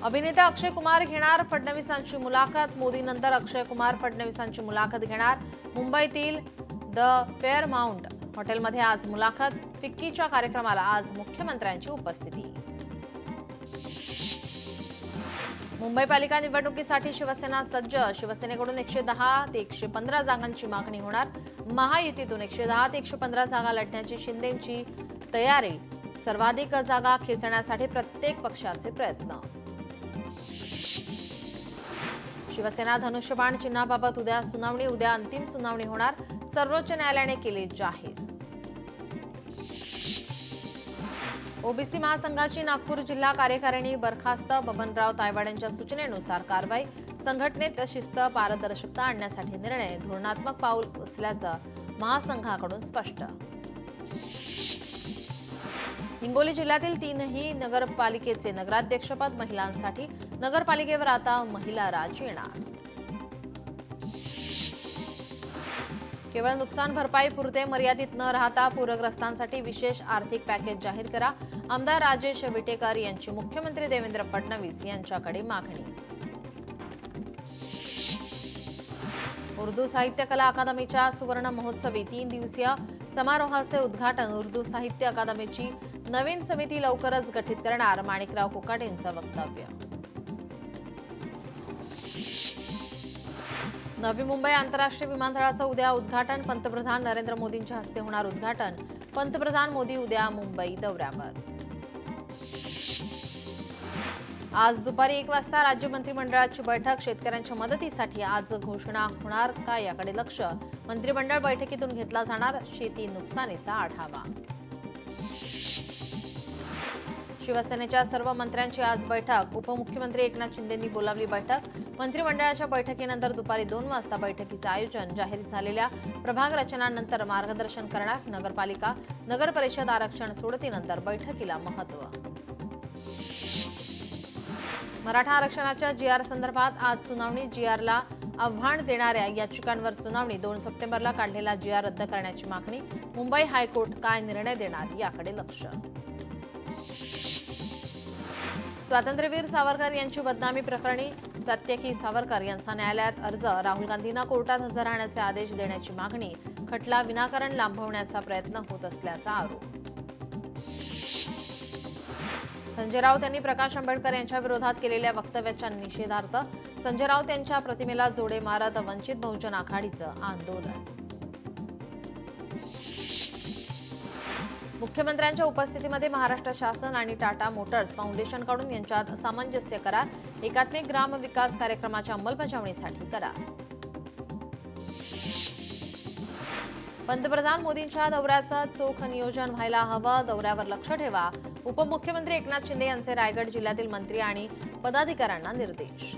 अभिनेता अक्षय कुमार घेणार फडणवीसांची मुलाखत। मोदीनंतर अक्षय कुमार फडणवीसांची मुलाखत घेणार। मुंबईतील द फेअरमाउंट हॉटेलमध्ये आज मुलाखत। फिक्कीच्या कार्यक्रमाला आज मुख्यमंत्र्यांची उपस्थिती। मुंबई पालिका निवडणुकीसाठी शिवसेना सज्ज। शिवसेनेकडून 110 ते 115 जागांची मागणी होणार। महायुतीतून 110 ते 115 जागा लढण्याची शिंदेंची तयारी। सर्वाधिक जागा खेचण्यासाठी प्रत्येक पक्षाचे प्रयत्न। शिवसेना धनुष्यबाण चिन्हाबाबत उद्या सुनावणी। उद्या अंतिम सुनावणी होणार। सर्वोच्च न्यायालयाने केले जाहीर। ओबीसी महासंघाची नागपूर जिल्हा कार्यकारिणी बरखास्त। बबनराव तायवाड यांच्या सूचनेनुसार कारवाई। संघटनेत शिस्त पारदर्शकता आणण्यासाठी निर्णय धोरणात्मक पाऊल उचलल्याचं महासंघाकडून स्पष्ट। हिंगोली जिल्ह्यातील 3ही नगरपालिकेचे नगराध्यक्षपद महिलांसाठी। नगरपालिकेवर आता महिला राज येणार। केवळ नुकसान भरपाई पुरते मर्यादित न राहता पूरग्रस्तांसाठी विशेष आर्थिक पॅकेज जाहीर करा। आमदार राजेश विटेकर यांची मुख्यमंत्री देवेंद्र फडणवीस यांच्याकडे मागणी। उर्दू साहित्य कला अकादमीच्या सुवर्ण महोत्सवी 3 दिवसीय समारोहाचे उद्घाटन। उर्दू साहित्य अकादमीची नवीन समिती लवकरच गठीत करणार। माणिकराव कोकाटेंचं वक्तव्य। नवी मुंबई आंतरराष्ट्रीय विमानतळाचं उद्या उद्घाटन। पंतप्रधान नरेंद्र मोदींच्या हस्ते होणार उद्घाटन। पंतप्रधान मोदी उद्या मुंबई दौऱ्यावर। आज दुपारी 1 वाजता राज्य मंत्रिमंडळाची बैठक। शेतकऱ्यांच्या मदतीसाठी आज घोषणा होणार का याकडे लक्ष। मंत्रिमंडळ बैठकीतून घेतला जाणार शेती नुकसानीचा आढावा। शिवसेनेच्या सर्व मंत्र्यांची आज बैठक। उपमुख्यमंत्री एकनाथ शिंदेंनी बोलावली बैठक। मंत्रिमंडळाच्या बैठकीनंतर दुपारी 2 वाजता बैठकीचं आयोजन। जाहीर झालेल्या प्रभाग रचनानंतर मार्गदर्शन करणार। नगरपालिका नगरपरिषद आरक्षण सोडतीनंतर बैठकीला महत्त्व। मराठा आरक्षणाच्या जीआर संदर्भात आज सुनावणी। जीआरला आव्हान देणाऱ्या याचिकांवर सुनावणी। 2 सप्टेंबरला काढलेला जीआर रद्द करण्याची मागणी। मुंबई हायकोर्ट काय निर्णय देणार याकडे लक्ष। स्वातंत्र्यवीर सावरकर यांची बदनामी प्रकरणी सत्यकी सावरकर यांचा न्यायालयात अर्ज। राहुल गांधींना कोर्टात हजर राहण्याचे आदेश देण्याची मागणी। खटला विनाकारण लांबवण्याचा प्रयत्न होत असल्याचा आरोप। संजय राऊत यांनी प्रकाश आंबेडकर यांच्या विरोधात केलेल्या वक्तव्याच्या निषेधार्थ संजय राऊत यांच्या प्रतिमेला जोडे मारत वंचित बहुजन आघाडीचं आंदोलन। मुख्यमंत्र्यांच्या उपस्थितीमध्ये महाराष्ट्र शासन आणि टाटा मोटर्स फाउंडेशनकडून यांच्यात सामंजस्य करार। एकात्मिक ग्राम विकास कार्यक्रमाच्या अंमलबजावणीसाठी करार। पंतप्रधान मोदींच्या दौऱ्याचं चोख नियोजन व्हायला हवं। दौऱ्यावर लक्ष ठेवा। उपमुख्यमंत्री एकनाथ शिंदे यांचे रायगड जिल्ह्यातील मंत्री आणि पदाधिकाऱ्यांना निर्देश।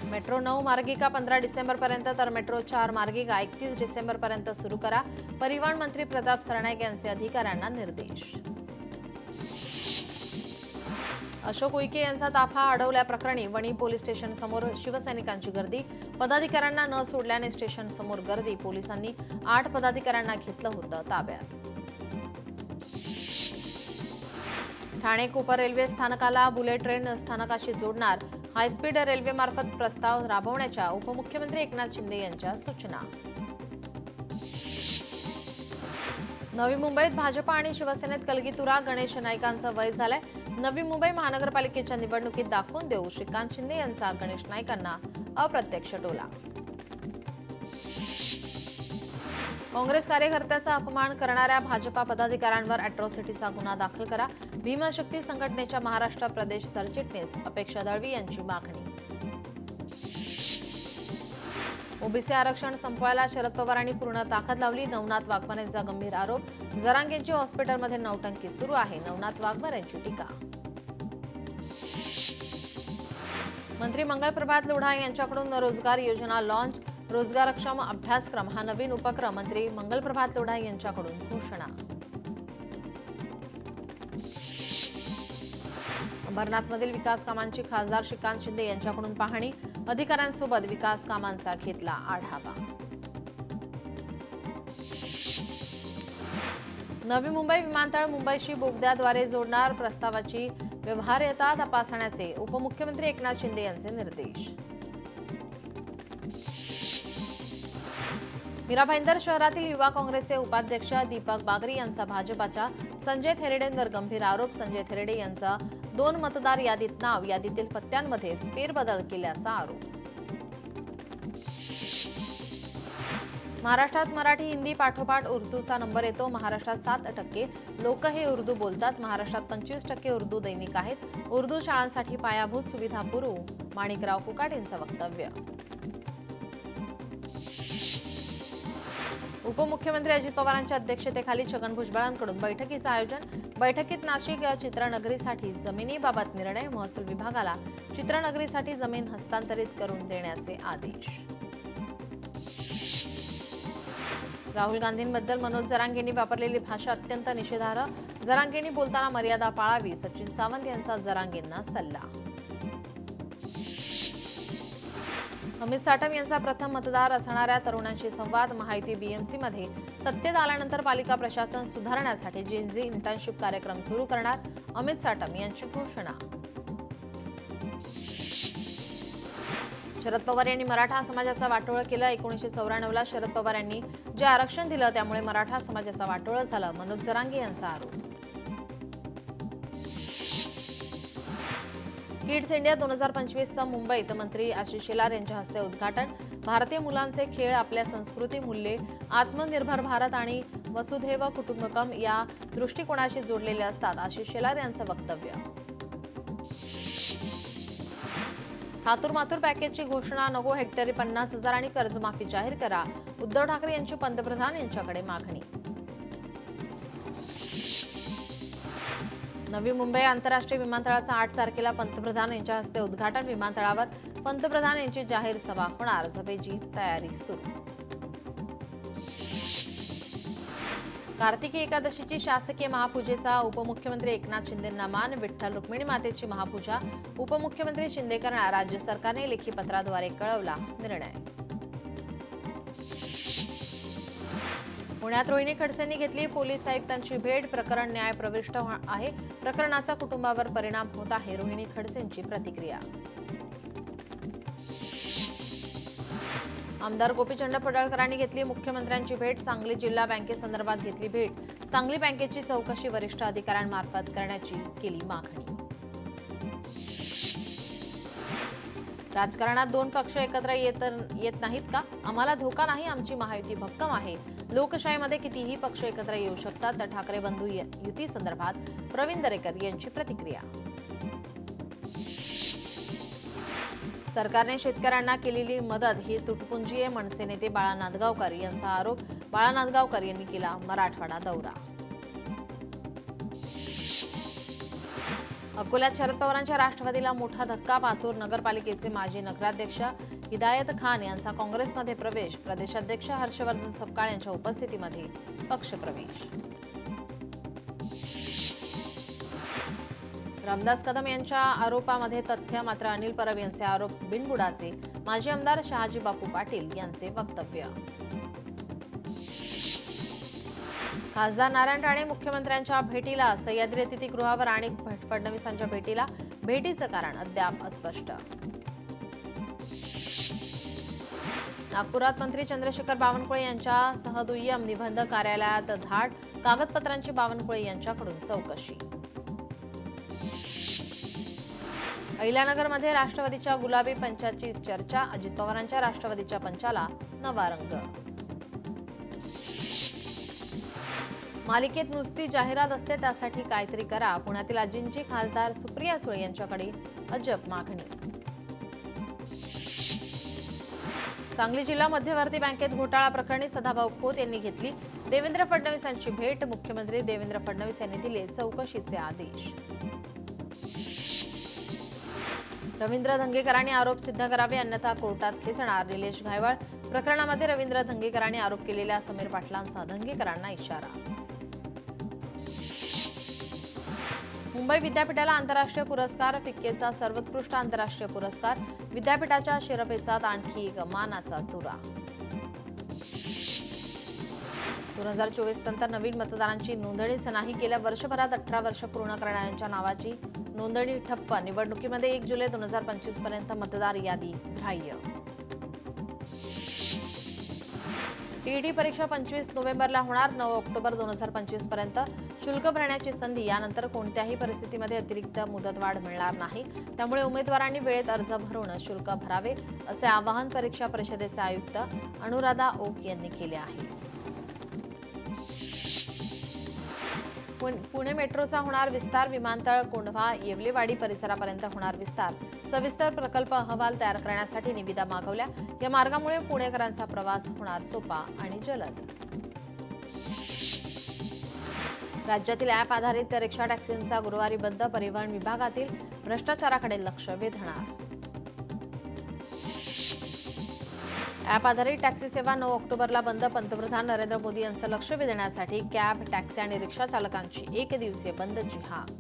मेट्रो 9 मार्गिका 15 डिसेंबरपर्यंत तर मेट्रो 4 मार्गिका 31 डिसेंबरपर्यंत सुरू करा। परिवहन मंत्री प्रताप सरनाईक यांचे अधिकाऱ्यांना निर्देश। अशोक उईके यांचा ताफा अडवल्याप्रकरणी वणी पोलीस स्टेशन समोर शिवसैनिकांची गर्दी। पदाधिकाऱ्यांना न सोडल्याने स्टेशन समोर गर्दी। पोलिसांनी 8 पदाधिकाऱ्यांना घेतलं होतं ताब्यात। ठाणे कोपर रेल्वे स्थानकाला बुलेट ट्रेन स्थानकाशी जोडणार। हायस्पीड रेल्वेमार्फत प्रस्ताव राबवण्याच्या उपमुख्यमंत्री एकनाथ शिंदे यांच्या सूचना। नवी मुंबईत भाजपा आणि शिवसेनेत कलगीतुरा। गणेश नाईकांचं वय झालंय। नवी मुंबई महानगरपालिकेच्या निवडणुकीत दाखवून देऊ। श्रीकांत शिंदे यांचा गणेश नाईकांना अप्रत्यक्ष टोला। काँग्रेस कार्यकर्त्याचा अपमान करणाऱ्या भाजपा पदाधिकाऱ्यांवर अॅट्रॉसिटीचा गुन्हा दाखल करा। भीमशक्ती संघटनेच्या महाराष्ट्र प्रदेश सरचिटणीस अपेक्षा दळवी यांची मागणी। ओबीसी आरक्षण संपवायला शरद पवारांनी पूर्ण ताकद लावली। नवनाथ वाघमारेंचा गंभीर आरोप। जरांगेंची हॉस्पिटलमध्ये नौटंकी सुरू आहे। नवनाथ वाघमारेंची टीका। मंत्री मंगलप्रभात लोढा यांच्याकडून रोजगार योजना लॉन्च। रोजगारक्षम अभ्यासक्रम हा नवीन उपक्रम। मंत्री मंगलप्रभात लोढा यांच्याकडून घोषणा। अंबरनाथमधील विकास कामांची खासदार श्रीकांत शिंदे यांच्याकडून पाहणी। अधिकाऱ्यांसोबत विकास कामांचा घेतला आढावा। नवी मुंबई विमानतळ मुंबईशी बोगद्याद्वारे जोडणार, प्रस्तावाची व्यवहार्यता तपासण्याचे उपमुख्यमंत्री एकनाथ शिंदे यांचे निर्देश. मीरा भाईंदर शहरातील युवा काँग्रेसचे उपाध्यक्ष दीपक बागरी यांचा भाजपाच्या संजय थेरडेंवर गंभीर आरोप. संजय थेरडे यांचा 2 मतदार यादीत नाव, यादीतील पत्त्यांमध्ये फेरबदल केल्याचा आरोप. महाराष्ट्रात मराठी, हिंदी पाठोपाठ उर्दूचा नंबर येतो. महाराष्ट्रात 7% लोक हे उर्दू बोलतात. महाराष्ट्रात 25% उर्दू दैनिक आहेत. उर्दू शाळांसाठी पायाभूत सुविधा पुरवू, माणिकराव कुकाट यांचं वक्तव्य. उपमुख्यमंत्री अजित पवारांच्या अध्यक्षतेखाली छगन भुजबळांकडून बैठकीचं आयोजन. बैठकीत नाशिक चित्रनगरीसाठी जमिनीबाबत निर्णय. महसूल विभागाला चित्रनगरीसाठी जमीन हस्तांतरित करून देण्याचे आदेश. राहुल गांधींबद्दल मनोज जरांगेंनी वापरलेली भाषा अत्यंत निषेधार्ह. जरांगेंनी बोलताना मर्यादा पाळावी, सचिन सावंत यांचा जरांगेंना सल्ला. अमित साटम यांचा प्रथम मतदार असणाऱ्या तरुणांशी संवाद. महायुती बीएमसीमध्ये सत्तेत आल्यानंतर पालिका प्रशासन सुधारण्यासाठी जेनझी इंटर्नशिप कार्यक्रम सुरू करणार. अमित साटम यांची घोषणा. शरद पवार यांनी मराठा समाजाचा वाटोळं केलं. 1994ला शरद पवार यांनी जे आरक्षण दिलं त्यामुळे मराठा समाजाचा वाटोळं झालं, मनोज जरांगे यांचा आरोप. किड्स इंडिया 2025चं मुंबईत मंत्री आशिष शेलार यांच्या हस्ते उद्घाटन. भारतीय मुलांचे खेळ, आपल्या संस्कृती, मूल्ये, आत्मनिर्भर भारत आणि वसुधैव कुटुंबकम या दृष्टिकोनाशी जोडलेले असतात, आशिष शेलार यांचं वक्तव्य. थातूर-मातूर पॅकेजची घोषणा नको, हेक्टरी 50,000 आणि कर्जमाफी जाहीर करा, उद्धव ठाकरे यांची पंतप्रधान यांच्याकडे मागणी. नवी मुंबई आंतरराष्ट्रीय विमानतळाचा 8 तारखेला पंतप्रधान यांच्या हस्ते उद्घाटन. विमानतळावर पंतप्रधान यांची जाहीर सभा होणार. सभेची तयारी सुरू. कार्तिकी एकादशीची शासकीय महापूजेचा उपमुख्यमंत्री एकनाथ शिंदेंना मान. विठ्ठल रुक्मिणी मातेची महापूजा उपमुख्यमंत्री शिंदे करणार. राज्य सरकारने लेखी पत्राद्वारे कळवला निर्णय. पुण्यात रोहिणी खडसेंनी घेतली पोलीस आयुक्तांची भेट. प्रकरण न्यायप्रविष्ट आहे, प्रकरणाचा कुटुंबावर परिणाम होत आहे, रोहिणी खडसेंची प्रतिक्रिया. आमदार गोपीचंद पडळकरांनी घेतली मुख्यमंत्र्यांची भेट. सांगली जिल्हा बँकेसंदर्भात घेतली भेट. सांगली बँकेची चौकशी वरिष्ठ अधिकाऱ्यांमार्फत करण्याची केली मागणी. राजकारणात 2 पक्ष एकत्र येत नाहीत का? आम्हाला धोका नाही, आमची महायुती भक्कम आहे. लोकशाहीमध्ये कितीही पक्ष एकत्र येऊ शकतात. तर ठाकरे बंधू युती संदर्भात प्रवीण दरेकर यांची प्रतिक्रिया. सरकारने शेतकऱ्यांना केलेली मदत ही तुटपुंजी आहे, मनसे नेते बाळा नांदगावकर यांचा आरोप. बाळा नांदगावकर यांनी केला मराठवाडा दौरा. अकोल्यात शरद पवारांच्या राष्ट्रवादीला मोठा धक्का. पातूर नगरपालिकेचे माजी नगराध्यक्ष हिदायत खान यांचा काँग्रेसमध्ये प्रवेश. प्रदेशाध्यक्ष हर्षवर्धन सपकाळ यांच्या उपस्थितीमध्ये पक्षप्रवेश. रामदास कदम यांच्या आरोपामध्ये तथ्य, मात्र अनिल परब यांचे आरोप बिनबुडाचे. माजी आमदार शहाजी बापू पाटील यांचे वक्तव्य. खासदार नारायण राणे मुख्यमंत्र्यांच्या भेटीला. सह्याद्री अतिथीगृहावर आणि फडणवीसांच्या भेटीला. भेटीचं कारण अद्याप अस्पष्ट. नागपुरात मंत्री चंद्रशेखर बावनकुळे यांच्यासह दुय्यम निबंध कार्यालयात धाड. कागदपत्रांची बावनकुळे यांच्याकडून चौकशी. अहिल्यानगरमध्ये राष्ट्रवादीच्या गुलाबी पंचाची चर्चा. अजित पवारांच्या राष्ट्रवादीच्या पंचाला नवा रंग. मालिकेत नुसती जाहिरात असते, त्यासाठी काहीतरी करा. पुण्यातील आजींची खासदार सुप्रिया सुळे यांच्याकडे अजब मागणी. सांगली जिल्हा मध्यवर्ती बँकेत घोटाळा प्रकरणी सदाभाऊ खोत यांनी घेतली देवेंद्र फडणवीसांची भेट. मुख्यमंत्री देवेंद्र फडणवीस यांनी दिले चौकशीचे आदेश. रवींद्र धंगेकरांनी आरोप सिद्ध करावे, अन्यथा कोर्टात खेचणार. निलेश घायवळ प्रकरणामध्ये रवींद्र धंगेकरांनी आरोप केलेल्या समीर पाटलांचा धंगेकरांना इशारा. मुंबई विद्यापीठाला आंतरराष्ट्रीय पुरस्कार. फिक्कीचा सर्वोत्कृष्ट आंतरराष्ट्रीय पुरस्कार. विद्यापीठाच्या शिरपेचात आणखी एक मानाचा तुरा. 2024 नंतर नवीन मतदारांची नोंदणीच नाही. गेल्या वर्षभरात 18 वर्ष पूर्ण करणाऱ्यांच्या नावाची नोंदणी ठप्प. निवडणुकीमध्ये 1 जुलै 2025 पर्यंत मतदार यादी ग्राह्य. टीईटी परीक्षा 25 नोव्हेंबरला होणार. 9 ऑक्टोबर 2025 पर्यंत शुल्क भरण्याची संधी. यानंतर कोणत्याही परिस्थितीमध्ये अतिरिक्त मुदतवाढ मिळणार नाही. त्यामुळे उमेदवारांनी वेळेत अर्ज भरून शुल्क भरावे असे आवाहन परीक्षा परिषदेचे आयुक्त अनुराधा ओक यांनी केले आहे. पुणे मेट्रोचा होणार विस्तार. विमानतळ, कोंढवा, येवलेवाडी परिसरापर्यंत होणार विस्तार. सविस्तर प्रकल्प अहवाल तयार करण्यासाठी निविदा मागवल्या. या मार्गामुळे पुणेकरांचा प्रवास होणार सोपा आणि जलद. राज्यातील ॲप आधारित रिक्षा टॅक्सींचा गुरुवारी बंद. परिवहन विभागातील भ्रष्टाचाराकडे लक्ष वेधणार. ॲप आधारित टॅक्सी सेवा 9 ऑक्टोबरला बंद. पंतप्रधान नरेंद्र मोदी यांचं लक्ष वेधण्यासाठी कॅब, टॅक्सी आणि रिक्षा चालकांची एकदिवसीय बंदची हाक.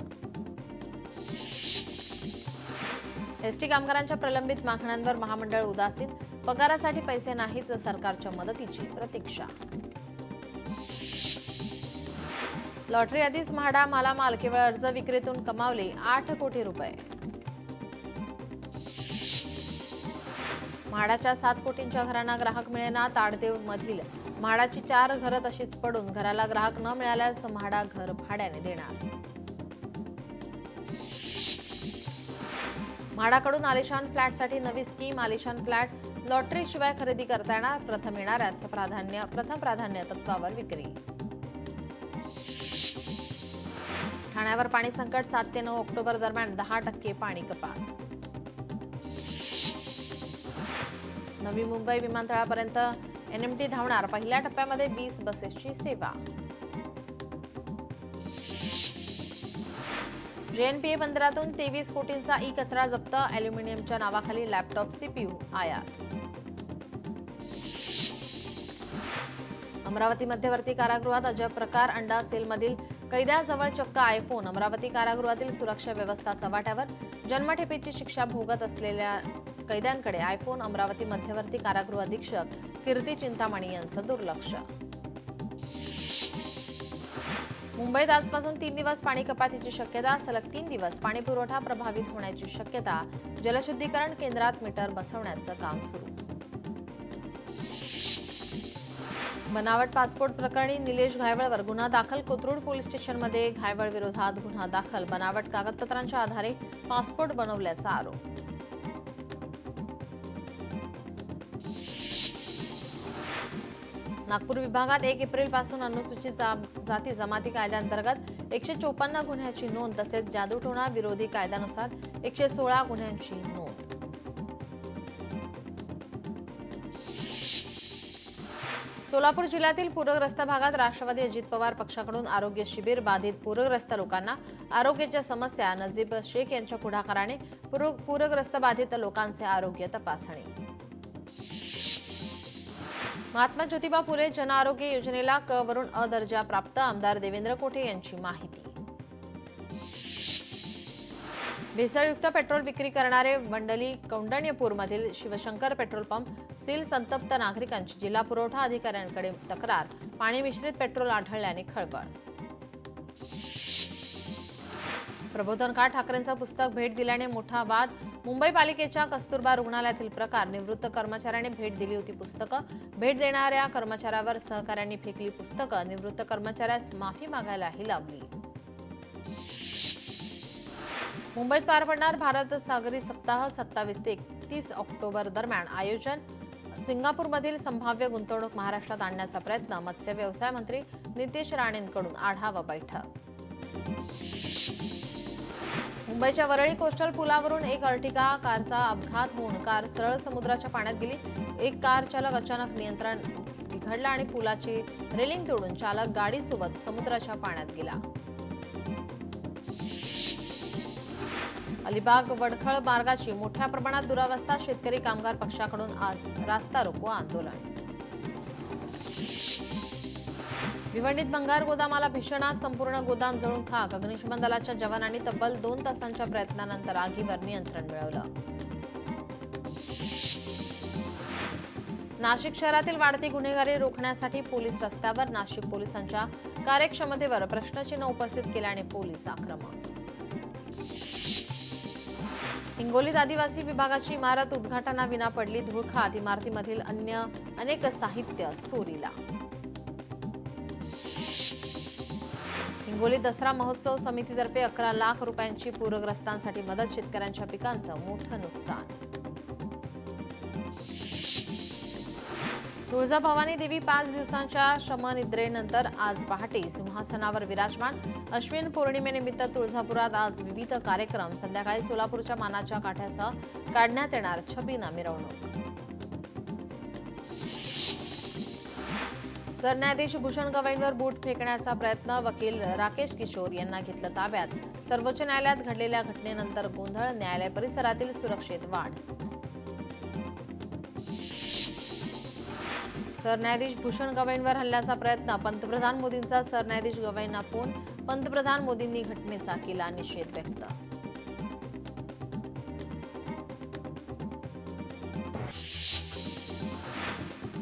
एसटी कामगारांच्या प्रलंबित मागण्यांवर महामंडळ उदासीन. पगारासाठी पैसे नाहीत, सरकारच्या मदतीची प्रतीक्षा. लॉटरी आधीच म्हाडा मालामाल. केवळ अर्ज विक्रीतून कमावले 8 कोटी रुपये. म्हाडाच्या 7 कोटींच्या घरांना ग्राहक मिळेना. ताडदेव मधील म्हाडाची 4 घरं तशीच पडून. घराला ग्राहक न मिळाल्यास म्हाडा घर भाड्याने देणार. म्हाडाकडून आलिशान फ्लॅटसाठी नवी स्कीम. आलिशान फ्लॅट लॉटरी शिवाय खरेदी करता येणार. प्रथम येणाऱ्यास प्रथम प्राधान्य तत्वावर विक्री. ठाण्यावर पाणी संकट. 7 ते 9 ऑक्टोबर दरम्यान 10% पाणी कपात. नवी मुंबई विमानतळापर्यंत एनएमटी धावणार. पहिल्या टप्प्यामध्ये 20 बसेसची सेवा. जेएनपीए बंदरातून 23 कोटींचा ई कचरा जप्त. अॅल्युमिनियमच्या नावाखाली लॅपटॉप, सीपीयू आयात. अमरावती मध्यवर्ती कारागृहात अजब प्रकार. अंडा सेलमधील कैद्याजवळ चक्क आयफोन. अमरावती कारागृहातील सुरक्षा व्यवस्था चव्हाट्यावर. जन्मठेपेची शिक्षा भोगत असलेल्या कैद्यांकडे आयफोन. अमरावती मध्यवर्ती कारागृह अधीक्षक कीर्ती चिंतामणी यांचं दुर्लक्ष. मुंबईत आजपासून 3 दिवस पाणी कपातीची शक्यता. सलग 3 दिवस पाणी पुरवठा प्रभावित होण्याची शक्यता. जलशुद्धीकरण केंद्रात मीटर बसवण्याचं काम सुरू. बनावट पासपोर्ट प्रकरणी निलेश घायवळवर गुन्हा दाखल. कोथरूड पोलीस स्टेशनमध्ये घायवळ विरोधात गुन्हा दाखल. बनावट कागदपत्रांच्या आधारे पासपोर्ट बनवल्याचा आरोप. नागपूर विभागात 1 एप्रिलपासून अनुसूचित जाती जमाती कायद्याअंतर्गत 154 गुन्ह्याची नोंद. तसेच जादूटोणा विरोधी कायद्यानुसार 116 गुन्ह्यांची नोंद. सोलापूर जिल्ह्यातील पूरग्रस्त भागात राष्ट्रवादी अजित पवार पक्षाकडून आरोग्य शिबिर. बाधित पूरग्रस्त लोकांना आरोग्याच्या समस्या. नजीब शेख यांच्या पुढाकाराने पूरग्रस्त बाधित लोकांचे आरोग्य तपासणी. महात्मा ज्योतिबा फुले जन आरोग्य योजनेला क वरून अ दर्जा प्राप्त. आमदार देवेंद्र कोठे यांची माहिती. भेसळयुक्त पेट्रोल विक्री करणारे वंडली कौंडण्यपूरमधील शिवशंकर पेट्रोल पंप सील. संतप्त नागरिकांची. जिल्हा पुरवठा अधिकाऱ्यांकडे तक्रार. पाणी मिश्रित पेट्रोल आढळल्याने खळबळ. प्रबोधनकार ठाकरेंचं पुस्तक भेट दिल्याने मोठा वाद. मुंबई पालिकेच्या कस्तुरबा रुग्णालयातील प्रकार. निवृत्त कर्मचाऱ्याने भेट दिली होती पुस्तकं. भेट देणाऱ्या कर्मचाऱ्यावर सहकाऱ्यांनी फेकली पुस्तकं. निवृत्त कर्मचाऱ्यास माफी मागायलाही लावली. मुंबईत पार पडणार भारत सागरी सप्ताह. 27 ते 31 ऑक्टोबर दरम्यान आयोजन. सिंगापूरमधील संभाव्य गुंतवणूक महाराष्ट्रात आणण्याचा प्रयत्न. मत्स्य व्यवसाय मंत्री नितेश राणेंकडून आढावा बैठक. मुंबईच्या वरळी कोस्टल पुलावरून एक अर्टिगा कारचा अपघात होऊन कार सरळ समुद्राच्या पाण्यात गेली. एक कार चालक अचानक नियंत्रण बिघडला आणि पुलाची रेलिंग तोडून चालक गाडीसोबत समुद्राच्या पाण्यात गेला. अलिबाग वडखळ मार्गाची मोठ्या प्रमाणात दुरावस्था. शेतकरी कामगार पक्षाकडून आज रास्ता रोको आंदोलन. भिवंडीत भंगार गोदामाला भीषण आग. संपूर्ण गोदाम जळून खाक. अग्निशमन दलाच्या जवानांनी तब्बल 2 तासांच्या प्रयत्नानंतर आगीवर नियंत्रण मिळवलं. नाशिक शहरातील वाढती गुन्हेगारी रोखण्यासाठी पोलीस रस्त्यावर नाशिक पोलिसांच्या कार्यक्षमतेवर प्रश्नचिन्ह उपस्थित केल्याने पोलीस आक्रमक. हिंगोलीत आदिवासी विभागाची इमारत उद्घाटनाविना पडली धुळखात. इमारतीमधील अनेक साहित्य चोरीला. हिंगोली दसरा महोत्सव समितीतर्फे 11 लाख रुपयांची पूरग्रस्तांसाठी मदत. शेतकऱ्यांच्या पिकांचं मोठं नुकसान. तुळजाभवानी देवी 5 दिवसांच्या शमनिद्रेनंतर आज पहाटे सिंहासनावर विराजमान. अश्विन पौर्णिमेनिमित्त तुळजापुरात आज विविध कार्यक्रम. संध्याकाळी सोलापूरच्या मानाच्या काठ्यासह काढण्यात येणार छबिना मिरवणूक. सरन्यायाधीश भूषण गवईंवर बूट फेकण्याचा प्रयत्न. वकील राकेश किशोर यांना घेतलं ताब्यात. सर्वोच्च न्यायालयात घडलेल्या घटनेनंतर गोंधळ. न्यायालय परिसरातील सुरक्षेत वाढ. सरन्यायाधीश भूषण गवईंवर हल्ल्याचा प्रयत्न. पंतप्रधान मोदींचा सरन्यायाधीश गवईंना फोन. पंतप्रधान मोदींनी घटनेचा केला निषेध व्यक्त.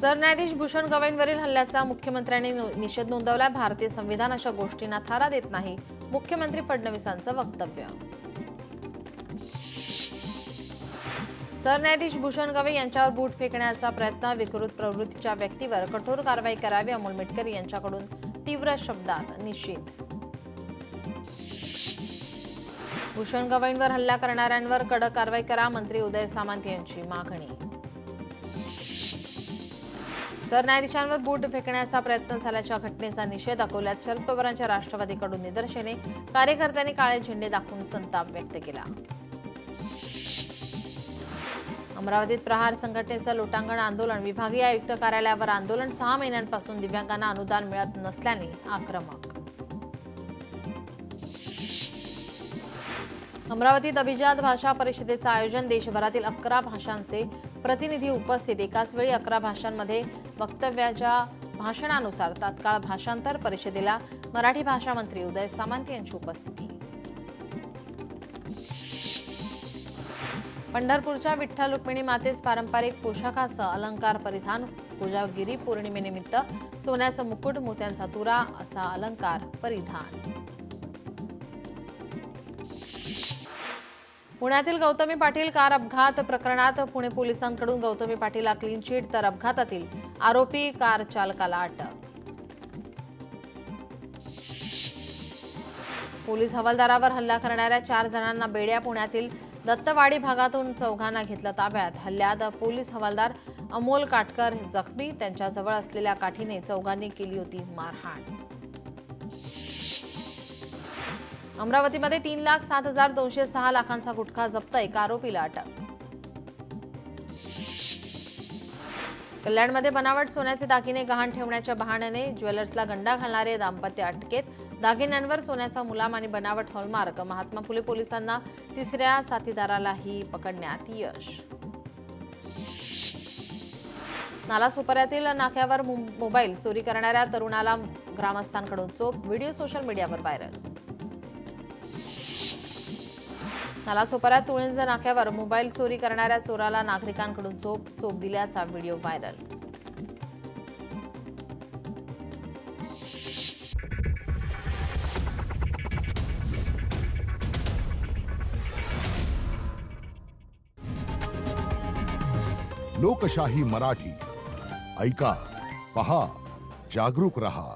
सरन्यायाधीश भूषण गवईंवरील हल्ल्याचा मुख्यमंत्र्यांनी निषेध नोंदवला. भारतीय संविधान अशा गोष्टींना थारा देत नाही. मुख्यमंत्री फडणवीसांचं वक्तव्य. सरन्यायाधीश भूषण गवई यांच्यावर बूट फेकण्याचा प्रयत्न. विकृत प्रवृत्तीच्या व्यक्तीवर कठोर कारवाई करावी. अमोल मिटकरी यांच्याकडून तीव्र शब्दात निषेध. भूषण गवईंवर हल्ला करणाऱ्यांवर कडक कारवाई करा. मंत्री उदय सामंत यांची मागणी. सरन्यायाधीशांवर बूट फेकण्याचा प्रयत्न झाल्याच्या घटनेचा निषेध. अकोल्यात शरद पवारांच्या राष्ट्रवादीकडून निदर्शने. कार्यकर्त्यांनी काळे झेंडे दाखवून संताप व्यक्त केला. अमरावतीत प्रहार संघटनेचं लोटांगण आंदोलन. विभागीय आयुक्त कार्यालयावर आंदोलन. 6 महिन्यांपासून दिव्यांगांना अनुदान मिळत नसल्याने आक्रमक. अमरावतीत अभिजात भाषा परिषदेचं आयोजन. देशभरातील 11 भाषांचे प्रतिनिधी उपस्थित. एकाच वेळी 11 भाषांमध्ये वक्तव्याच्या भाषणानुसार तात्काळ भाषांतर. परिषदेला मराठी भाषा मंत्री उदय सामंत यांची उपस्थिती. पंढरपूरच्या विठ्ठल रुक्मिणी मातेस पारंपरिक पोशाखासह अलंकार परिधान. कोजागिरी पौर्णिमेनिमित्त सोन्याचं मुकुट, मोत्यांचा तुरा असा अलंकार परिधान. पुण्यातील गौतमी पाटील कार अपघात प्रकरणात पुणे पोलिसांकडून गौतमी पाटीलला क्लीन चिट तर अपघातातील आरोपी कार चालकाला अटक. पोलीस हवालदारावर हल्ला करणाऱ्या 4 जणांना बेड्या. पुण्यातील दत्तवाडी भागातून 4घांना घेतलं ताब्यात. हल्ल्यात पोलीस हवालदार अमोल काटकर जखमी. त्यांच्याजवळ असलेल्या काठीने 4घांनी केली होती मारहाण. अमरावतीमध्ये 3,07,206 लाखांचा गुटखा जप्त. एका आरोपीला अटक. कल्याणमध्ये बनावट सोन्याचे दागिने गहाण ठेवण्याच्या बहाण्याने ज्वेलर्सला गंडा घालणारे दाम्पत्य अटकेत. दागिन्यांवर सोन्याचा मुलाम आणि बनावट हॉलमार्क. महात्मा फुले पोलिसांना 3ऱ्या साथीदारालाही पकडण्यात यश. नालासोपाऱ्यातील नाक्यावर मोबाईल चोरी करणाऱ्या तरुणाला ग्रामस्थांकडून चोप. व्हिडिओ सोशल मीडियावर व्हायरल. नालासोपाऱ्यात तुळंज नाक्यावर मोबाईल चोरी करणाऱ्या चोराला नागरिकांकडून चोप दिल्याचा व्हिडिओ व्हायरल. लोकशाही मराठी ऐका, पहा, जागरूक रहा.